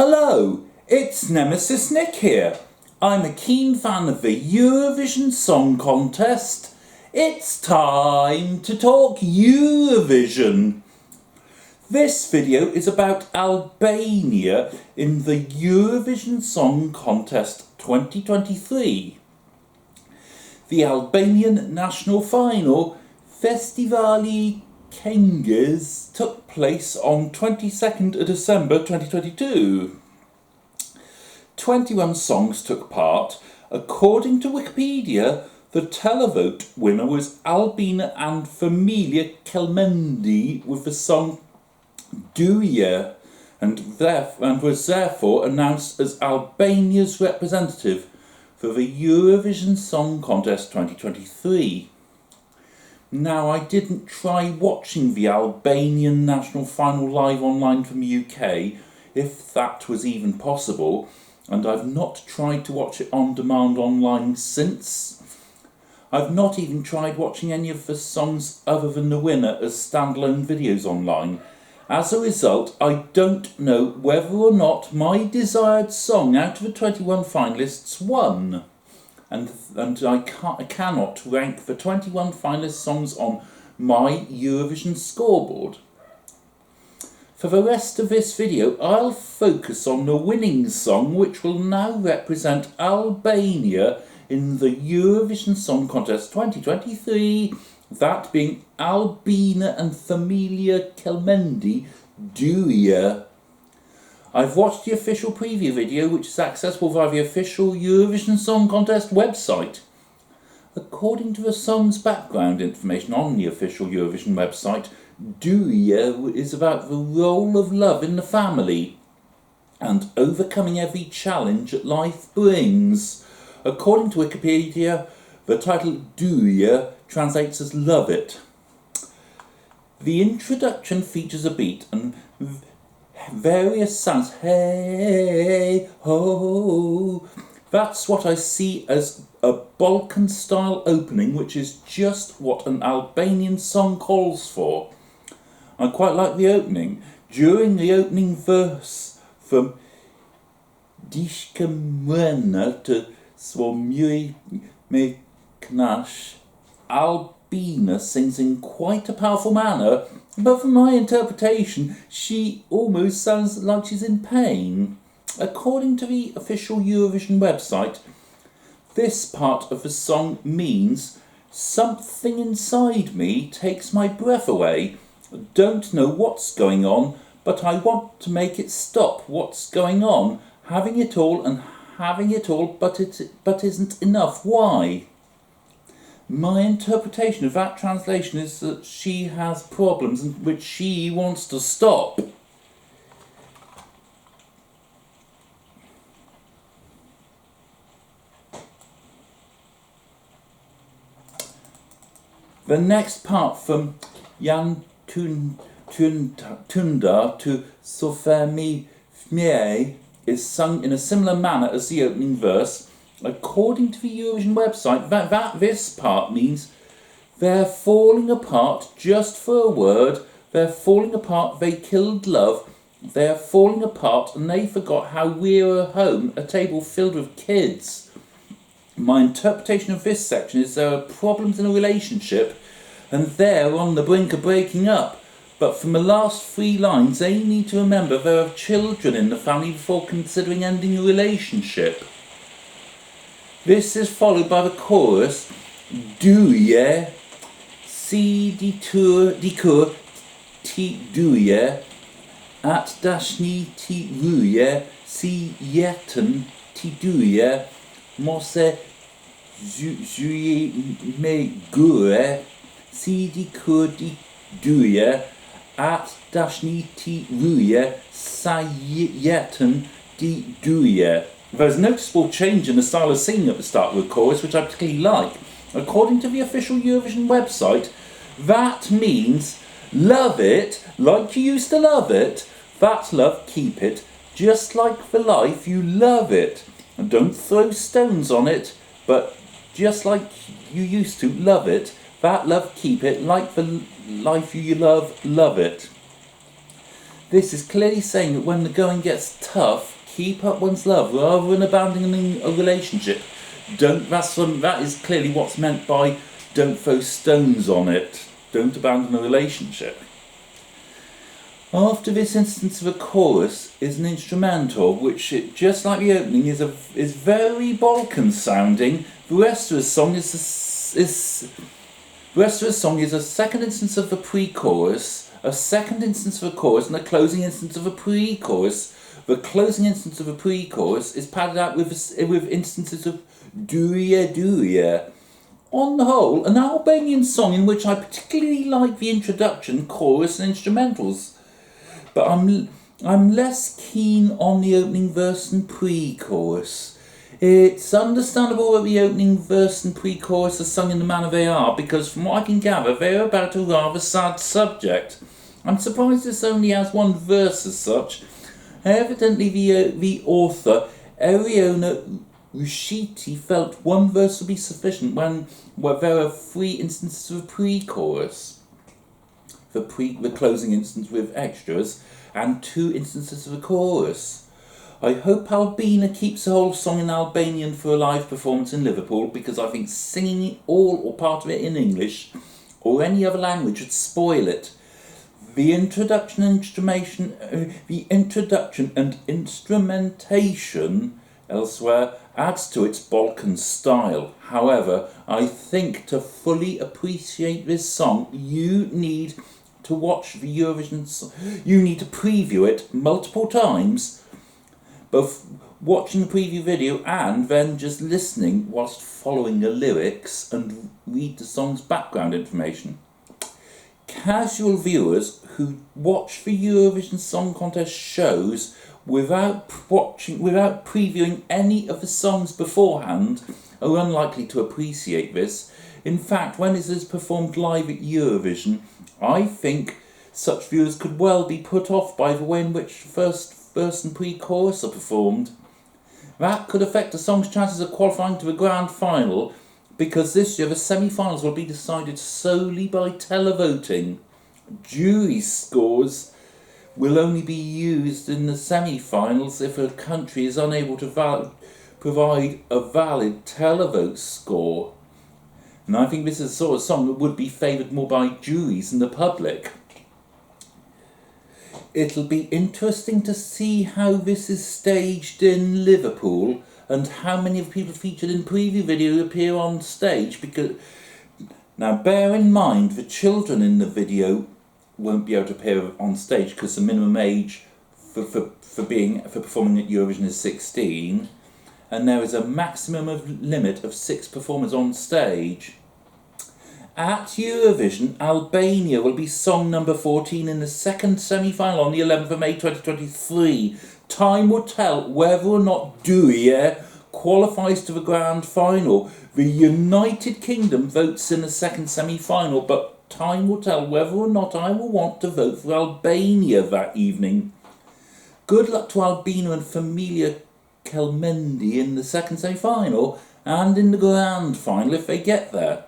Hello, it's Nemesis Nick here. I'm a keen fan of the Eurovision Song Contest. It's time to talk Eurovision. This video is about Albania in the Eurovision Song Contest 2023. The Albanian national final, Festivali Këngës, took place on 22nd of December 2022. 21 songs took part. According to Wikipedia, the televote winner was Albina Familja Kelmendi with the song Duje and was therefore announced as Albania's representative for the Eurovision Song Contest 2023. Now, I didn't try watching the Albanian national final live online from the UK, if that was even possible, and I've not tried to watch it on demand online since. I've not even tried watching any of the songs other than the winner as standalone videos online. As a result, I don't know whether or not my desired song out of the 21 finalists won. And I cannot rank the 21 finalist songs on my Eurovision scoreboard. For the rest of this video, I'll focus on the winning song, which will now represent Albania in the Eurovision Song Contest 2023, that being Albina Familja Kelmendi, Duje. I've watched the official preview video, which is accessible via the official Eurovision Song Contest website. According to the song's background information on the official Eurovision website, Duje is about the role of love in the family and overcoming every challenge that life brings. According to Wikipedia, the title Duje translates as love it. The introduction features a beat and various sounds. Hey, ho. That's what I see as a Balkan-style opening, which is just what an Albanian song calls for. I quite like the opening. During the opening verse, from Dishka Mrena to Swomjui Me Knash, Albina sings in quite a powerful manner, but from my interpretation, she almost sounds like she's in pain. According to the official Eurovision website, this part of the song means something inside me takes my breath away. Don't know what's going on, but I want to make it stop. What's going on? Having it all, but isn't enough. Why? My interpretation of that translation is that she has problems in which she wants to stop. The next part, from Jan Tunda to Sofemi Fmie, is sung in a similar manner as the opening verse. According to the Eurovision website, this part means they're falling apart just for a word, they're falling apart, they killed love, they're falling apart and they forgot how we're a home, a table filled with kids. My interpretation of this section is there are problems in a relationship and they're on the brink of breaking up. But from the last 3 lines, they need to remember there are children in the family before considering ending a relationship. This is followed by the chorus, Duje, si dikur ti duje, at dashni ti ruje, si jetën ti duje, mose zuje me gure, si dikur ti duje, at dashni ti ruje, sa jetën ti duje. There's a noticeable change in the style of singing at the start of the chorus, which I particularly like. According to the official Eurovision website, that means love it like you used to love it. That love, keep it, just like the life you love it. And don't throw stones on it, but just like you used to love it. That love, keep it, like the life you love it. This is clearly saying that when the going gets tough, keep up one's love rather than abandoning a relationship. That is clearly what's meant by don't throw stones on it. Don't abandon a relationship. After this instance of a chorus is an instrumental, which, just like the opening, is very Balkan sounding. The rest of the song is a second instance of the pre-chorus, a second instance of a chorus, and a closing instance of a pre-chorus. The closing instance of a pre-chorus is padded out with instances of Duje, Duje. On the whole, an Albanian song in which I particularly like the introduction, chorus, and instrumentals. But I'm less keen on the opening verse and pre-chorus. It's understandable that the opening verse and pre-chorus are sung in the manner they are, because from what I can gather, they're about a rather sad subject. I'm surprised this only has one verse as such. Evidently the author, Ariona Rushiti, felt one verse would be sufficient where there are 3 instances of a pre-chorus. The closing instance with extras, and 2 instances of a chorus. I hope Albina keeps the whole song in Albanian for a live performance in Liverpool, because I think singing all or part of it in English or any other language would spoil it. The introduction and instrumentation elsewhere adds to its Balkan style. However, I think to fully appreciate this song, you need to watch the Eurovision. You need to preview it multiple times, both watching the preview video and then just listening whilst following the lyrics and read the song's background information. Casual viewers who watch the Eurovision Song Contest shows without previewing any of the songs beforehand are unlikely to appreciate this. In fact, when it is performed live at Eurovision, I think such viewers could well be put off by the way in which first verse and pre-chorus are performed. That could affect a song's chances of qualifying to the grand final, because this year the semi-finals will be decided solely by televoting. Jury scores will only be used in the semi-finals if a country is unable to provide a valid televote score. And I think this is the sort of song that would be favoured more by juries than the public. It'll be interesting to see how this is staged in Liverpool and how many of the people featured in the preview video appear on stage, because now bear in mind the children in the video won't be able to appear on stage because the minimum age for performing at Eurovision is 16, and there is a maximum limit of 6 performers on stage. At Eurovision, Albania will be song number 14 in the second semi-final on the 11th of May 2023. Time will tell whether or not Duje qualifies to the grand final. The United Kingdom votes in the second semi-final, but time will tell whether or not I will want to vote for Albania that evening. Good luck to Albina and Familja Kelmendi in the second semi-final and in the grand final if they get there.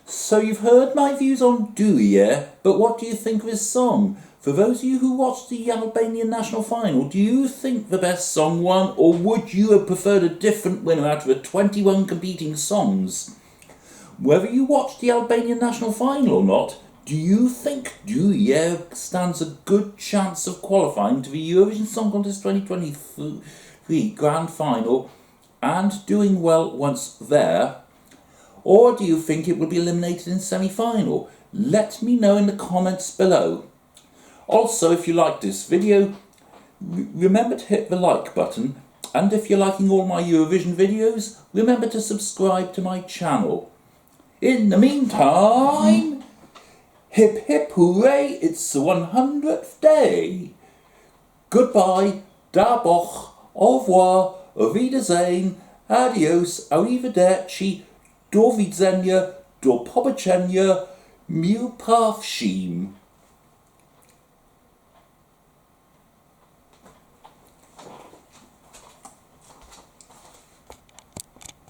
So you've heard my views on Duje, but what do you think of his song? For those of you who watched the Albanian national final, do you think the best song won, or would you have preferred a different winner out of the 21 competing songs? Whether you watched the Albanian national final or not, do you think Duje stands a good chance of qualifying to the Eurovision Song Contest 2023 grand final and doing well once there? Or do you think it will be eliminated in semi-final? Let me know in the comments below. Also, if you liked this video, remember to hit the like button, and if you're liking all my Eurovision videos, remember to subscribe to my channel. In the meantime, hip hip hooray, it's the 100th day. Goodbye, da boch, au revoir, auf Wiedersehen, adios, arrivederci, do widzenia, do popatrzenia, mił pawshim.